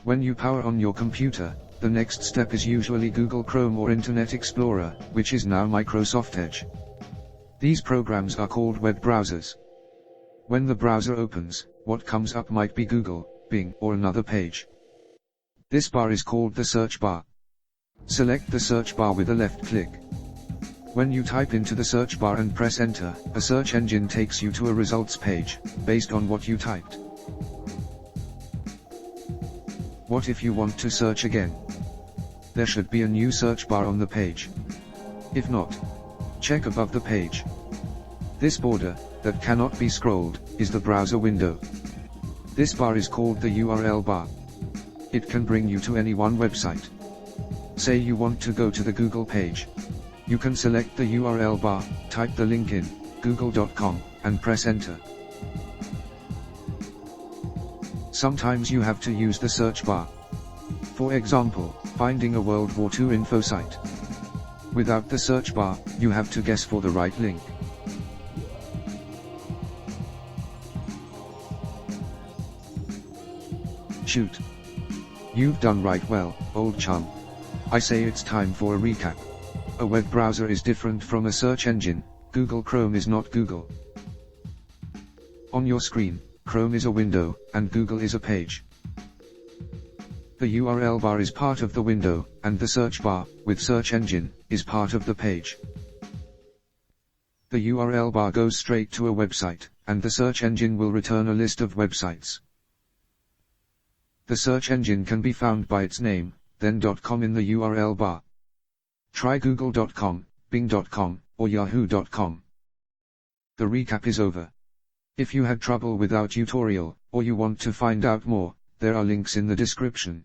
When you power on your computer, the next step is usually Google Chrome or Internet Explorer, which is now Microsoft Edge. These programs are called web browsers. When the browser opens, what comes up might be Google, Bing, or another page. This bar is called the search bar. Select the search bar with a left click. When you type into the search bar and press enter, a search engine takes you to a results page, based on what you typed. What if you want to search again? There should be a new search bar on the page. If not, check above the page. This border, that cannot be scrolled, is the browser window. This bar is called the URL bar. It can bring you to any one website. Say you want to go to the Google page. You can select the URL bar, type the link in, google.com, and press enter. Sometimes you have to use the search bar. For example, finding a World War II info site. Without the search bar, you have to guess for the right link. Shoot. You've done right well, old chum. I say it's time for a recap. A web browser is different from a search engine. Google Chrome is not Google. On your screen, Chrome is a window, and Google is a page. The URL bar is part of the window, and the search bar, with search engine, is part of the page. The URL bar goes straight to a website, and the search engine will return a list of websites. The search engine can be found by its name, then .com in the URL bar. Try google.com, bing.com, or yahoo.com. The recap is over. If you had trouble with our tutorial, or you want to find out more, there are links in the description.